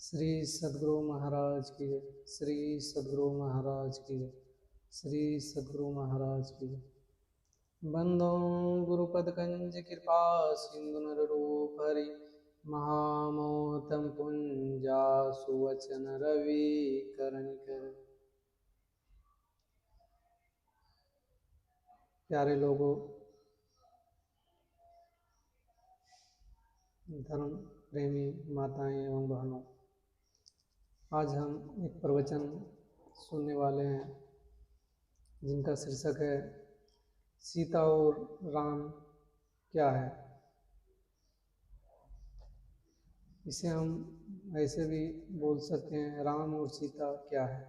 श्री सद्गुरु महाराज की जय। श्री सद्गुरु महाराज की जय। श्री सद्गुरु महाराज की जय। बंदो गुरुपद कंज कृपा सिंधु नर रूप हरि महामोहतम पुंजा सुवचन रवि करणिकर। प्यारे लोगों, धर्म प्रेमी माताएं एवं बहनों, आज हम एक प्रवचन सुनने वाले हैं जिनका शीर्षक है सीता और राम क्या है। इसे हम ऐसे भी बोल सकते हैं, राम और सीता क्या है।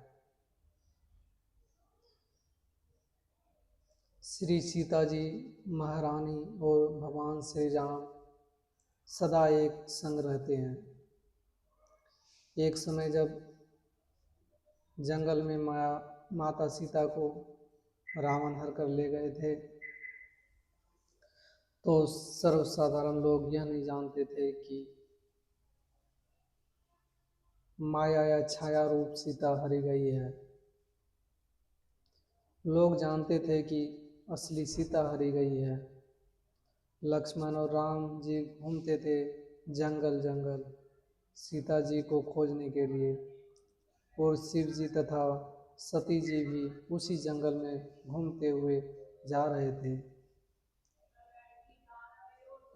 श्री सीता जी महारानी और भगवान श्री राम सदा एक संग रहते हैं। एक समय जब जंगल में माता सीता को रावण हर कर ले गए थे, तो सर्वसाधारण लोग यह नहीं जानते थे कि माया या छाया रूप सीता हरी गई है। लोग जानते थे कि असली सीता हरी गई है। लक्ष्मण और राम जी घूमते थे जंगल जंगल सीता जी को खोजने के लिए, और शिव जी तथा सती जी भी उसी जंगल में घूमते हुए जा रहे थे।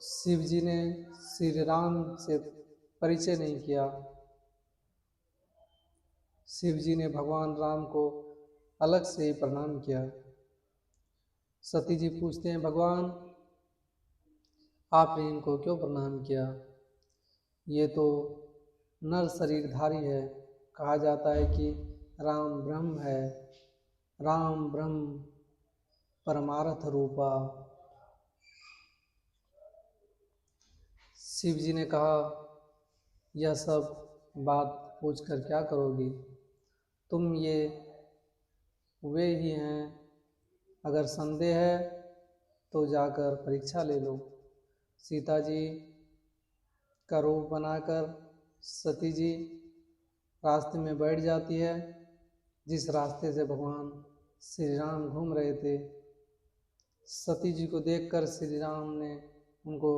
शिव जी ने श्री राम से परिचय नहीं किया। शिव जी ने भगवान राम को अलग से ही प्रणाम किया। सती जी पूछते हैं, भगवान आपने इनको क्यों प्रणाम किया? ये तो नर शरीरधारी है। कहा जाता है कि राम ब्रह्म है, राम ब्रह्म परमार्थ रूपा। शिव जी ने कहा, यह सब बात पूछकर क्या करोगी? तुम ये वे ही हैं। अगर संदेह है तो जाकर परीक्षा ले लो। सीता जी का रूप बनाकर सती जी रास्ते में बैठ जाती है, जिस रास्ते से भगवान श्री राम घूम रहे थे। सती जी को देखकर श्री राम ने उनको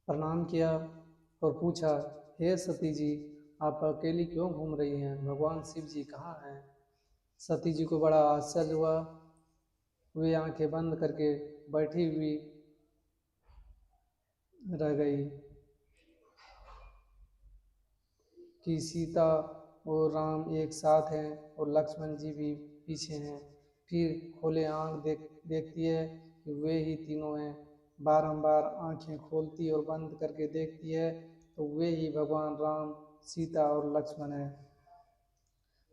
प्रणाम किया और पूछा, हे सती जी, आप अकेली क्यों घूम रही हैं? भगवान शिव जी कहाँ हैं? सती जी को बड़ा आश्चर्य हुआ। वे आंखें बंद करके बैठी हुई रह गई कि सीता और राम एक साथ हैं और लक्ष्मण जी भी पीछे हैं। फिर खोले आंख देखती है कि वे ही तीनों हैं। बारंबार आंखें खोलती और बंद करके देखती है तो वे ही भगवान राम, सीता और लक्ष्मण हैं।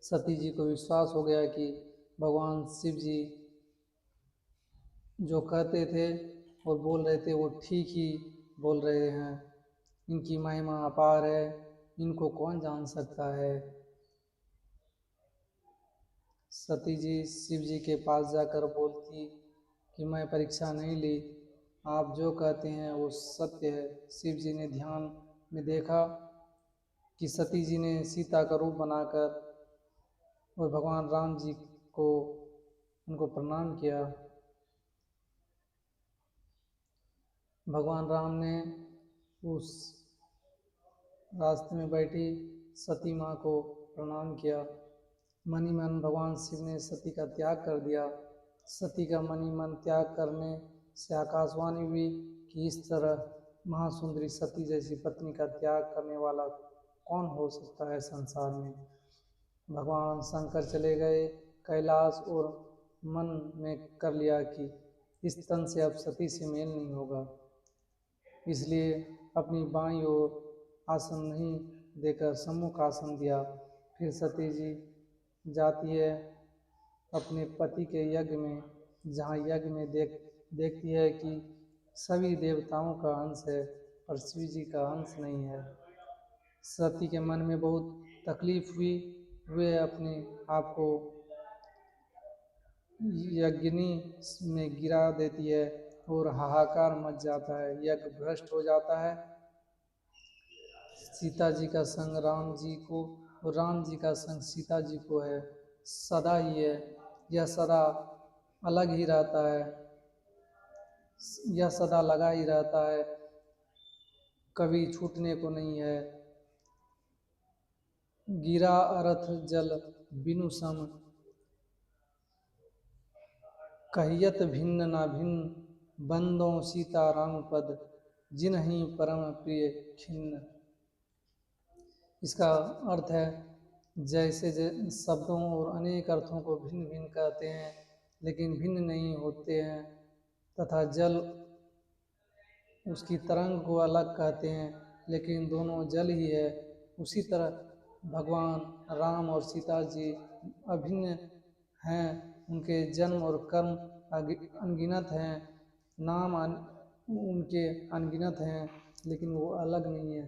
सती जी को विश्वास हो गया कि भगवान शिव जी जो कहते थे और बोल रहे थे वो ठीक ही बोल रहे हैं। इनकी महिमा अपार है, इनको कौन जान सकता है। सती जी शिव जी के पास जाकर बोलती कि मैं परीक्षा नहीं ली, आप जो कहते हैं वो सत्य है। शिव जी ने ध्यान में देखा कि सती जी ने सीता का रूप बनाकर और भगवान राम जी को उनको प्रणाम किया। भगवान राम ने उस रास्ते में बैठी सती माँ को प्रणाम किया। मनी मन भगवान शिव ने सती का त्याग कर दिया। सती का मनी मन त्याग करने से आकाशवाणी हुई कि इस तरह महासुंदरी सती जैसी पत्नी का त्याग करने वाला कौन हो सकता है संसार में। भगवान शंकर चले गए कैलाश और मन में कर लिया कि इस तन से अब सती से मेल नहीं होगा, इसलिए अपनी बाईं ओर आसन नहीं देकर सम्मुख आसन दिया। फिर सती जी जाती है अपने पति के यज्ञ में, जहाँ यज्ञ में देखती है कि सभी देवताओं का अंश है पर शिव जी का अंश नहीं है। सती के मन में बहुत तकलीफ हुई। वे अपने आप को यज्ञिनी में गिरा देती है और हाहाकार मच जाता है, यज्ञ भ्रष्ट हो जाता है। सीता जी का संग राम जी को और राम जी का संग सीता जी को है, सदा ही है, यह सदा अलग ही रहता है, यह सदा लगा ही रहता है, कभी छूटने को नहीं है। गिरा अरथ जल बिनु सम, कहियत भिन्न ना भिन्न, बंदों सीता राम पद, जिन्हीं परम प्रिय खिन्न। इसका अर्थ है जैसे शब्दों और अनेक अर्थों को भिन्न भिन्न कहते हैं लेकिन भिन्न नहीं होते हैं, तथा जल उसकी तरंग को अलग कहते हैं लेकिन दोनों जल ही है, उसी तरह भगवान राम और सीता जी अभिन्न हैं, उनके जन्म और कर्म अनगिनत हैं, नाम उनके अनगिनत हैं, लेकिन वो अलग नहीं है।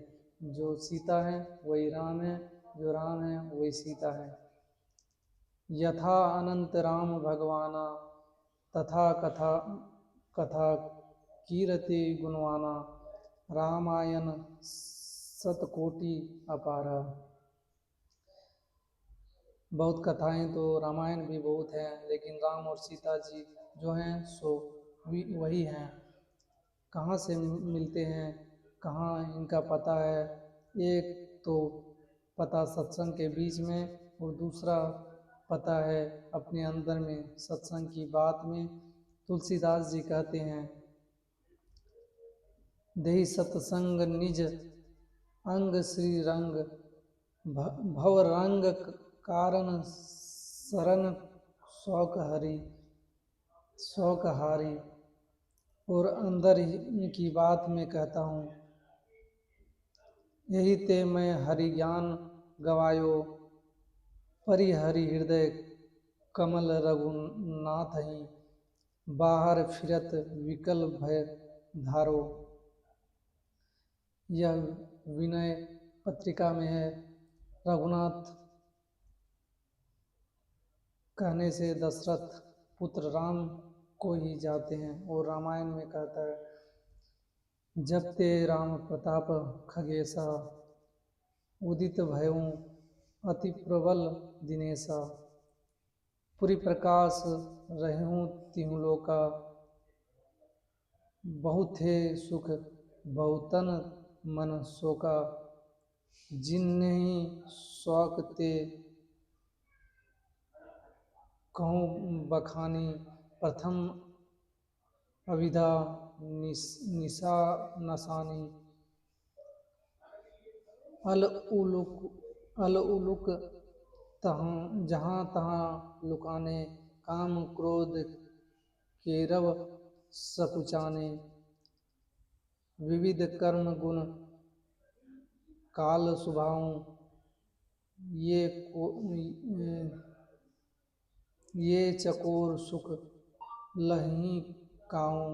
जो सीता है वही राम है, जो राम है वही सीता है। यथा अनंत राम भगवाना, तथा कथा कथा कीरति गुणवाना, रामायण सतकोटि अपारा। बहुत कथाएं तो रामायण भी बहुत हैं, लेकिन राम और सीता जी जो हैं सो वही हैं। कहाँ से मिलते हैं, कहाँ इनका पता है? एक तो पता सत्संग के बीच में और दूसरा पता है अपने अंदर में सत्संग की बात में। तुलसीदास जी कहते हैं, देहि सत्संग निज अंग श्री रंग, भव रंग कारण शरण शौक हरि शौक हारी। और अंदर की बात में कहता हूँ, यही ते मैं हरि ज्ञान गवायो, परिहरि हृदय कमल रघुनाथ ही, बाहर फिरत विकल भय धारो। यह विनय पत्रिका में है। रघुनाथ कहने से दशरथ पुत्र राम को ही जाते हैं। और रामायण में कहता है, जब ते राम प्रताप खगेसा, उदित भयों अति प्रबल दिनेसा, पुरी प्रकाश रहूं तिहु लोका, बहुत थे सुख बहुतन मन शोका, जिन्हीं शौक ते कहूँ बखानी, प्रथम अविधा निशा नसानी। अल उलुक तहाँ जहाँ तहाँ लुकाने, काम क्रोध केरव सकुचाने, विविध कर्म गुण काल सुभाऊं, ये चकोर सुख लही काऊं,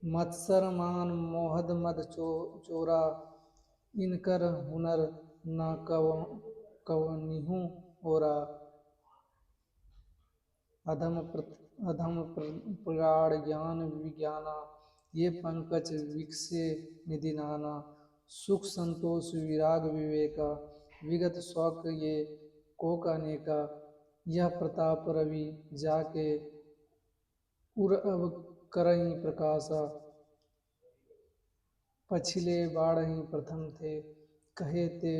मत्सर मान मोहद मद चोरा, इनकर हुनर न कवनिहु ओरा। अधम प्रगाढ़ ज्ञान विज्ञाना, ये पंकज विकसे निधि नाना, सुख संतोष विराग विवेका, विगत शौक ये कोक अनेका, यह प्रताप रवि जाके उर अब करही प्रकाशा, पछिले बाढ़ही प्रथम थे, कहे ते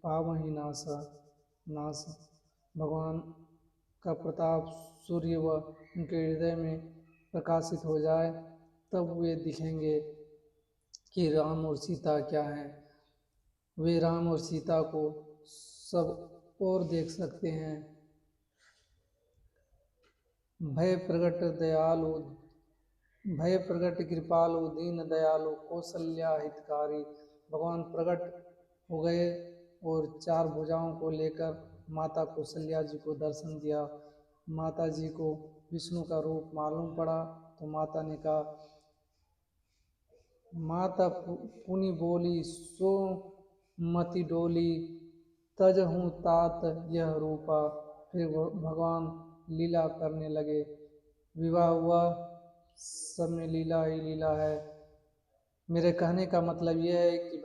पावही नासा। भगवान का प्रताप सूर्य व उनके हृदय में प्रकाशित हो जाए तब वे दिखेंगे कि राम और सीता क्या हैं। वे राम और सीता को सब और देख सकते हैं। भय प्रगट कृपालु दीन दयालु, कौशल्या हितकारी। भगवान प्रकट हो गए और चार भुजाओं को लेकर माता कौशल्या जी को दर्शन दिया। माता जी को विष्णु का रूप मालूम पड़ा तो माता ने कहा, माता पुनि बोली सो मति डोली, तज हूँ तात यह रूपा। फिर भगवान लीला करने लगे। विवाह हुआ, सब में लीला ही लीला है। मेरे कहने का मतलब यह है कि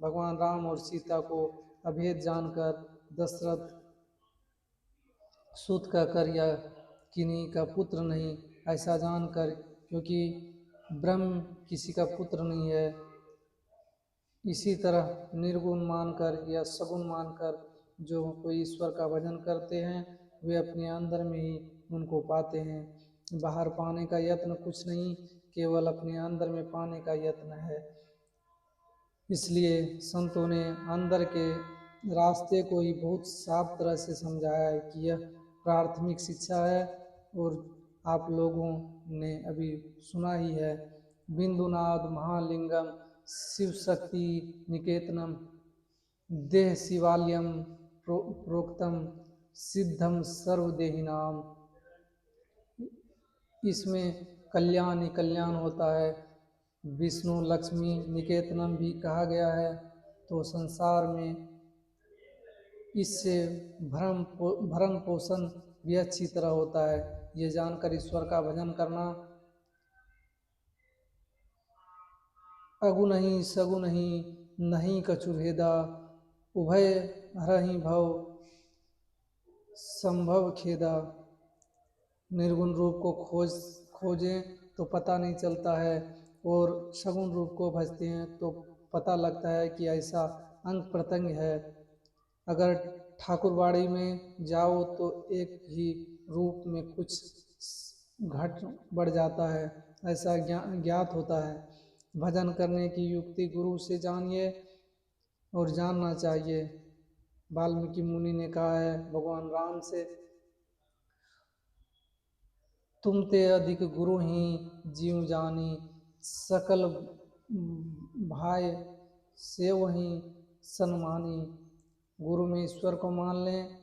भगवान राम और सीता को अभेद जानकर दशरथ सूत कहकर या किन्हीं का पुत्र नहीं ऐसा जानकर, क्योंकि ब्रह्म किसी का पुत्र नहीं है, इसी तरह निर्गुण मानकर या सगुण मानकर जो कोई ईश्वर का भजन करते हैं वे अपने अंदर में ही उनको पाते हैं। बाहर पाने का यत्न कुछ नहीं, केवल अपने अंदर में पाने का यत्न है। इसलिए संतों ने अंदर के रास्ते को ही बहुत साफ तरह से समझाया है कि यह प्राथमिक शिक्षा है। और आप लोगों ने अभी सुना ही है, बिंदुनाद महालिंगम शिव शक्ति निकेतनम देह शिवालयम प्रोक्तम सिद्धम सर्वदेहिनाम। इसमें कल्याण ही कल्याण होता है। विष्णु लक्ष्मी निकेतनम भी कहा गया है। तो संसार में इससे भरण पोषण भी अच्छी तरह होता है। ये जानकर ईश्वर का भजन करना अगु नहीं सगु नहीं कछु भेदा उभय हरहि भव संभव खेदा। निर्गुण रूप को खोजें तो पता नहीं चलता है, और सगुण रूप को भजते हैं तो पता लगता है कि ऐसा अंग प्रत्यंग है। अगर ठाकुरबाड़ी में जाओ तो एक ही रूप में कुछ घट बढ़ जाता है, ऐसा ज्ञात होता है। भजन करने की युक्ति गुरु से जानिए और जानना चाहिए। वाल्मीकि मुनि ने कहा है भगवान राम से, तुम ते अधिक गुरु ही जीव जानी, सकल भाई से वही सन्मानी। गुरु में ईश्वर को मान लें,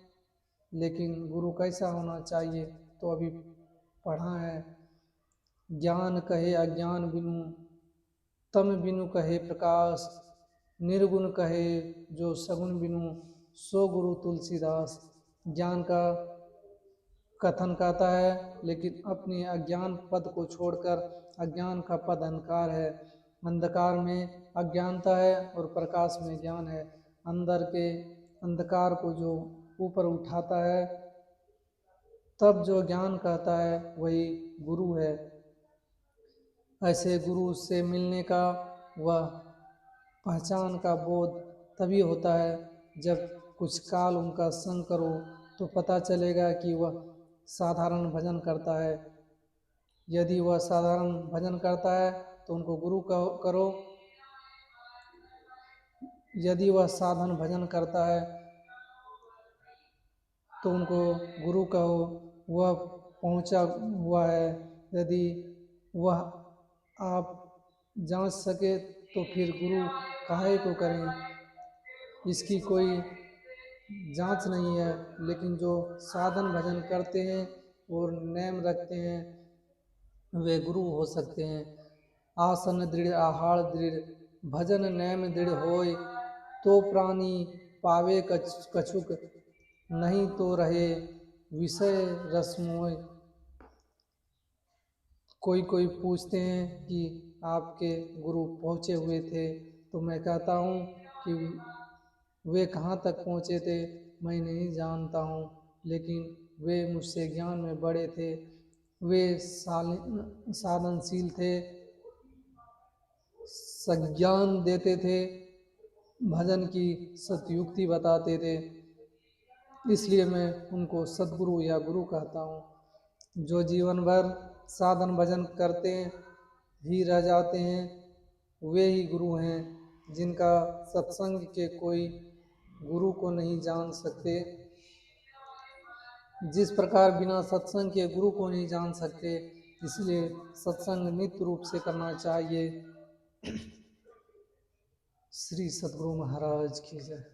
लेकिन गुरु कैसा होना चाहिए तो अभी पढ़ा है। ज्ञान कहे अज्ञान बिनु, तम बिनु कहे प्रकाश, निर्गुण कहे जो सगुण बिनु, सो गुरु तुलसीदास। ज्ञान का कथन कहता है, लेकिन अपने अज्ञान पद को छोड़कर अज्ञान का पद अंधकार है। अंधकार में अज्ञानता है और प्रकाश में ज्ञान है। अंदर के अंधकार को जो ऊपर उठाता है, तब जो ज्ञान कहता है वही गुरु है। ऐसे गुरु से मिलने का व पहचान का बोध तभी होता है जब कुछ काल उनका संग करो, तो पता चलेगा कि वह साधारण भजन करता है। यदि वह साधारण भजन करता है तो उनको गुरु करो, यदि वह साधन भजन करता है तो उनको गुरु कहो, वह पहुंचा हुआ है। यदि वह आप जांच सके तो फिर गुरु काहे को करें, इसकी कोई जांच नहीं है। लेकिन जो साधन भजन करते हैं और नेम रखते हैं वे गुरु हो सकते हैं। आसन दृढ़ आहार दृढ़, भजन नेम दृढ़ होय, तो प्राणी पावे कछुक, नहीं तो रहे विषय रसमोय। कोई पूछते हैं कि आपके गुरु पहुँचे हुए थे, तो मैं कहता हूँ कि वे कहाँ तक पहुँचे थे मैं नहीं जानता हूँ, लेकिन वे मुझसे ज्ञान में बड़े थे। वे साधनशील थे, संज्ञान देते थे, भजन की सतयुक्ति बताते थे। इसलिए मैं उनको सद्गुरु या गुरु कहता हूँ। जो जीवन भर साधन भजन करते ही रह जाते हैं वे ही गुरु हैं। जिनका सत्संग के कोई गुरु को नहीं जान सकते, जिस प्रकार बिना सत्संग के गुरु को नहीं जान सकते, इसलिए सत्संग नित्य रूप से करना चाहिए। श्री सद्गुरु महाराज की जय।